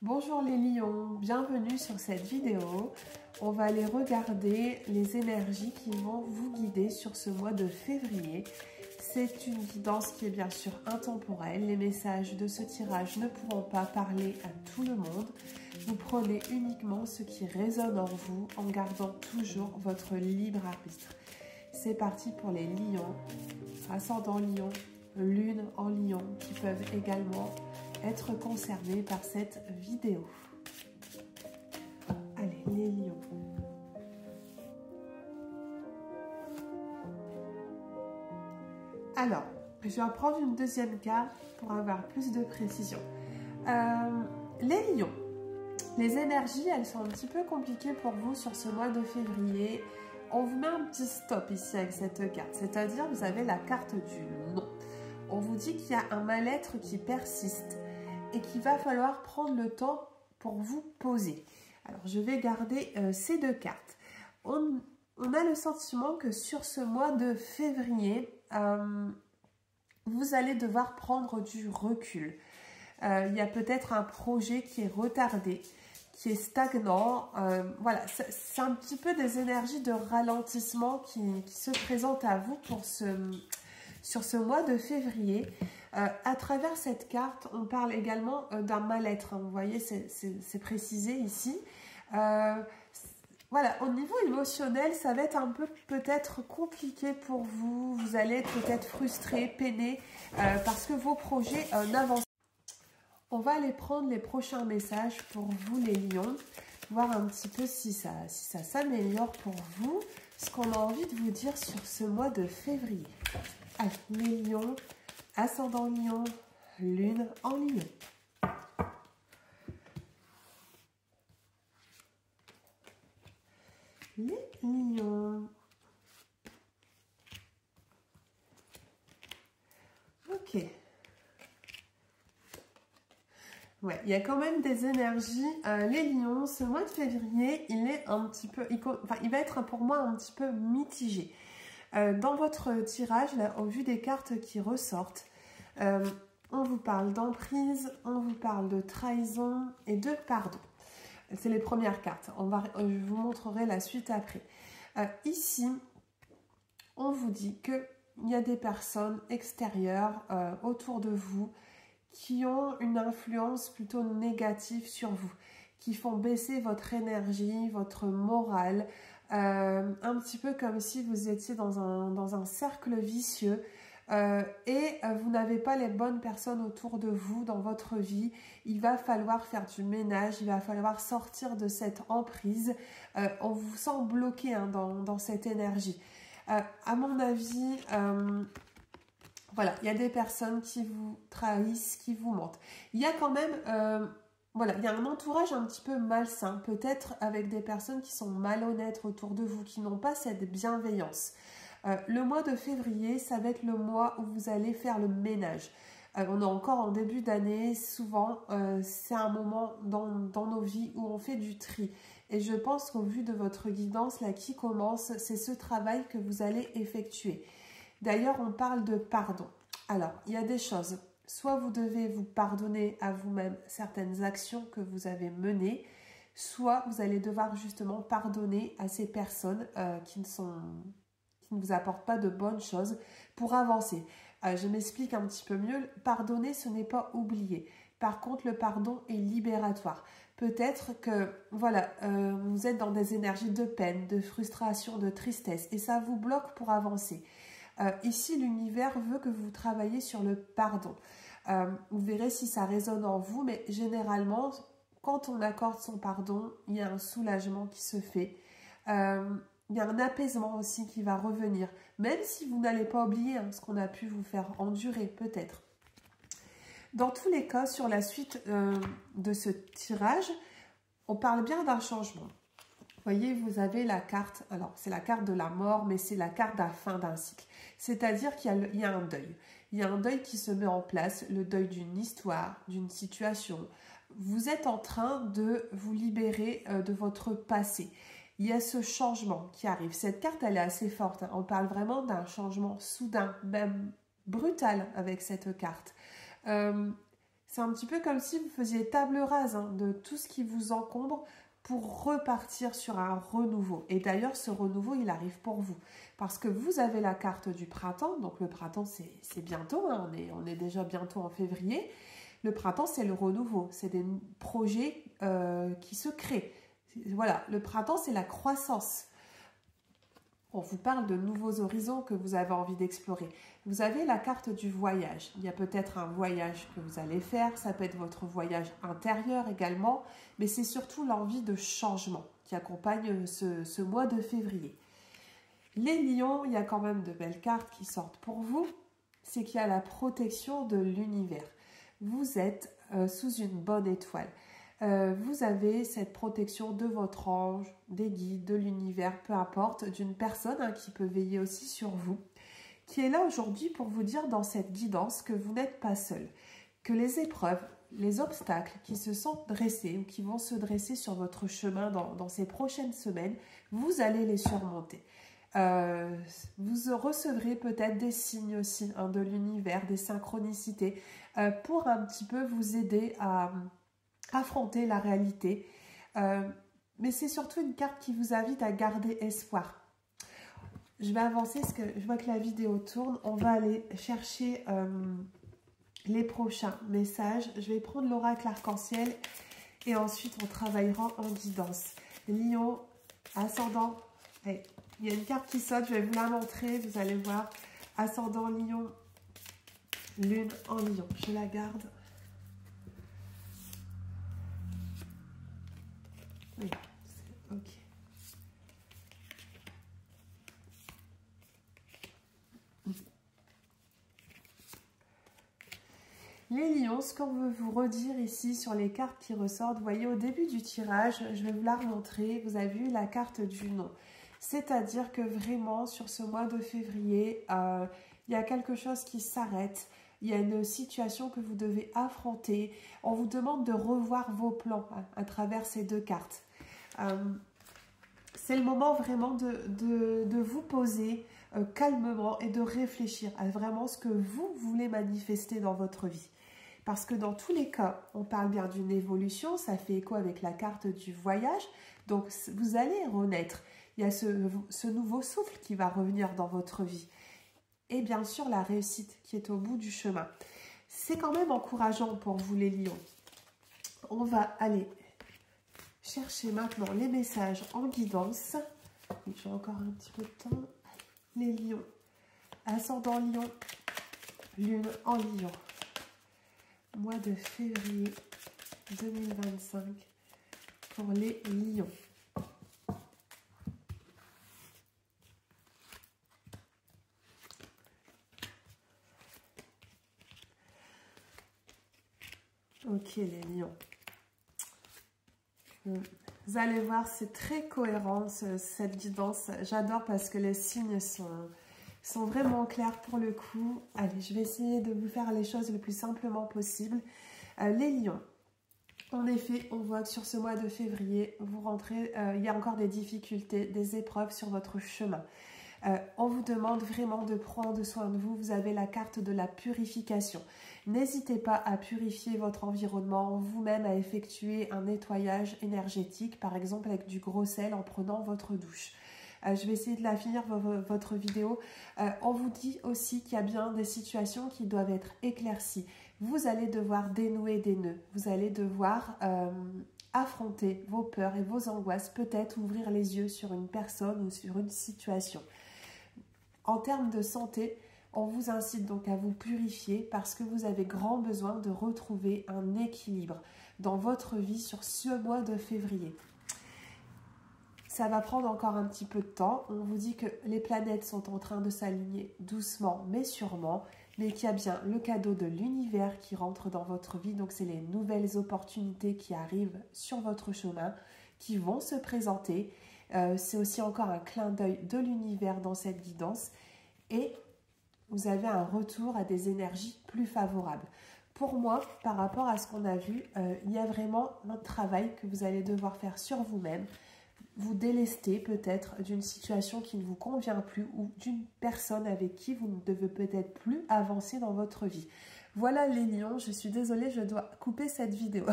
Bonjour les lions, bienvenue sur cette vidéo. On va aller regarder les énergies qui vont vous guider sur ce mois de février. C'est une guidance qui est bien sûr intemporelle. Les messages de ce tirage ne pourront pas parler à tout le monde. Vous prenez uniquement ce qui résonne en vous en gardant toujours votre libre arbitre. C'est parti pour les lions, ascendant lion, lune en lion qui peuvent également être concernés par cette vidéo. Allez, les lions. Alors, je vais en prendre une deuxième carte pour avoir plus de précision. Les lions, les énergies, elles sont un petit peu compliquées pour vous sur ce mois de février. On vous met un petit stop ici avec cette carte, c'est-à-dire vous avez la carte du non. On vous dit qu'il y a un mal-être qui persiste et qu'il va falloir prendre le temps pour vous poser. Alors, je vais garder ces deux cartes. On a le sentiment que sur ce mois de février, vous allez devoir prendre du recul. Il y a peut-être un projet qui est retardé, qui est stagnant. Voilà, c'est un petit peu des énergies de ralentissement qui se présentent à vous pour sur ce mois de février. À travers cette carte, on parle également d'un mal-être. Hein, vous voyez, c'est précisé ici. Voilà, au niveau émotionnel, ça va être un peu peut-être compliqué pour vous. Vous allez être peut-être frustré, peiné, parce que vos projets n'avancent pas. On va aller prendre les prochains messages pour vous les lions, voir un petit peu si ça s'améliore pour vous, ce qu'on a envie de vous dire sur ce mois de février. Allez, les lions, ascendant lion, lune en lion. Les lions. Ok. Ouais, il y a quand même des énergies. Les lions, ce mois de février, il est un petit peu... il va être pour moi un petit peu mitigé. Dans votre tirage, là, au vu des cartes qui ressortent, on vous parle d'emprise, on vous parle de trahison et de pardon. C'est les premières cartes. Je vous montrerai la suite après. Ici, on vous dit qu'il y a des personnes extérieures autour de vous qui ont une influence plutôt négative sur vous, qui font baisser votre énergie, votre morale, un petit peu comme si vous étiez dans un cercle vicieux et vous n'avez pas les bonnes personnes autour de vous dans votre vie. Il va falloir faire du ménage, il va falloir sortir de cette emprise. On vous sent bloqué hein, dans cette énergie. À mon avis, voilà, il y a des personnes qui vous trahissent, qui vous mentent. Il y a quand même... voilà, il y a un entourage un petit peu malsain, peut-être avec des personnes qui sont malhonnêtes autour de vous, qui n'ont pas cette bienveillance. Le mois de février, ça va être le mois où vous allez faire le ménage. On est encore en début d'année, souvent c'est un moment dans nos vies où on fait du tri. Et je pense qu'au vu de votre guidance, là qui commence, c'est ce travail que vous allez effectuer. D'ailleurs, on parle de pardon. Alors, il y a des choses... Soit vous devez vous pardonner à vous-même certaines actions que vous avez menées, soit vous allez devoir justement pardonner à ces personnes qui ne vous apportent pas de bonnes choses pour avancer. Je m'explique un petit peu mieux. Pardonner, ce n'est pas oublier. Par contre, le pardon est libératoire. Peut-être que voilà, vous êtes dans des énergies de peine, de frustration, de tristesse et ça vous bloque pour avancer. Ici, l'univers veut que vous travaillez sur le pardon. Vous verrez si ça résonne en vous, mais généralement, quand on accorde son pardon, il y a un soulagement qui se fait. Il y a un apaisement aussi qui va revenir, même si vous n'allez pas oublier hein, ce qu'on a pu vous faire endurer, peut-être. Dans tous les cas, sur la suite de ce tirage, on parle bien d'un changement. Vous voyez, vous avez la carte, alors c'est la carte de la mort, mais c'est la carte de la fin d'un cycle. C'est-à-dire qu'il y a un deuil. Il y a un deuil qui se met en place, le deuil d'une histoire, d'une situation. Vous êtes en train de vous libérer de votre passé. Il y a ce changement qui arrive. Cette carte, elle est assez forte. Hein. On parle vraiment d'un changement soudain, même brutal avec cette carte. C'est un petit peu comme si vous faisiez table rase hein, de tout ce qui vous encombre pour repartir sur un renouveau. Et d'ailleurs, ce renouveau, il arrive pour vous. Parce que vous avez la carte du printemps. Donc le printemps, c'est bientôt. Hein, on est déjà bientôt en février. Le printemps, c'est le renouveau. C'est des projets qui se créent. Voilà, le printemps, c'est la croissance. On vous parle de nouveaux horizons que vous avez envie d'explorer. Vous avez la carte du voyage. Il y a peut-être un voyage que vous allez faire. Ça peut être votre voyage intérieur également. Mais c'est surtout l'envie de changement qui accompagne ce mois de février. Les lions, il y a quand même de belles cartes qui sortent pour vous. C'est qu'il y a la protection de l'univers. Vous êtes sous une bonne étoile. Vous avez cette protection de votre ange, des guides, de l'univers, peu importe, d'une personne hein, qui peut veiller aussi sur vous, qui est là aujourd'hui pour vous dire dans cette guidance que vous n'êtes pas seul, que les épreuves, les obstacles qui se sont dressés ou qui vont se dresser sur votre chemin dans ces prochaines semaines, vous allez les surmonter. Vous recevrez peut-être des signes aussi hein, de l'univers, des synchronicités, pour un petit peu vous aider à affronter la réalité. Mais c'est surtout une carte qui vous invite à garder espoir. Je vais avancer parce que je vois que la vidéo tourne. On va aller chercher les prochains messages. Je vais prendre l'oracle arc-en-ciel et ensuite on travaillera en guidance. Lion, ascendant. Hey, il y a une carte qui saute, je vais vous la montrer. Vous allez voir. Ascendant Lion, lune en Lion. Je la garde. Oui, ok. Les lions, ce qu'on veut vous redire ici sur les cartes qui ressortent, vous voyez au début du tirage, je vais vous la remontrer, vous avez vu la carte du non. C'est-à-dire que vraiment sur ce mois de février, il y a quelque chose qui s'arrête. Il y a une situation que vous devez affronter. On vous demande de revoir vos plans à travers ces deux cartes. C'est le moment vraiment de vous poser calmement et de réfléchir à vraiment ce que vous voulez manifester dans votre vie. Parce que dans tous les cas, on parle bien d'une évolution, ça fait écho avec la carte du voyage. Donc vous allez renaître. Il y a ce nouveau souffle qui va revenir dans votre vie. Et bien sûr, la réussite qui est au bout du chemin. C'est quand même encourageant pour vous les lions. On va aller chercher maintenant les messages en guidance. J'ai encore un petit peu de temps. Les lions. Ascendant lion. Lune en lion. Mois de février 2025 pour les lions. Ok les lions. Vous allez voir, c'est très cohérent cette guidance. J'adore parce que les signes sont vraiment clairs pour le coup. Allez, je vais essayer de vous faire les choses le plus simplement possible. Les lions. En effet, on voit que sur ce mois de février, vous rentrez, il y a encore des difficultés, des épreuves sur votre chemin. On vous demande vraiment de prendre soin de vous. Vous avez la carte de la purification. N'hésitez pas à purifier votre environnement, vous-même à effectuer un nettoyage énergétique, par exemple avec du gros sel en prenant votre douche. Je vais essayer de la finir, votre vidéo. On vous dit aussi qu'il y a bien des situations qui doivent être éclaircies. Vous allez devoir dénouer des nœuds. Vous allez devoir affronter vos peurs et vos angoisses. Peut-être ouvrir les yeux sur une personne ou sur une situation. En termes de santé, on vous incite donc à vous purifier parce que vous avez grand besoin de retrouver un équilibre dans votre vie sur ce mois de février. Ça va prendre encore un petit peu de temps. On vous dit que les planètes sont en train de s'aligner doucement mais sûrement, mais qu'il y a bien le cadeau de l'univers qui rentre dans votre vie. Donc c'est les nouvelles opportunités qui arrivent sur votre chemin, qui vont se présenter. C'est aussi encore un clin d'œil de l'univers dans cette guidance et vous avez un retour à des énergies plus favorables. Pour moi, par rapport à ce qu'on a vu, il y a vraiment un travail que vous allez devoir faire sur vous-même, vous délester peut-être d'une situation qui ne vous convient plus ou d'une personne avec qui vous ne devez peut-être plus avancer dans votre vie. Voilà les lions, je suis désolée, je dois couper cette vidéo.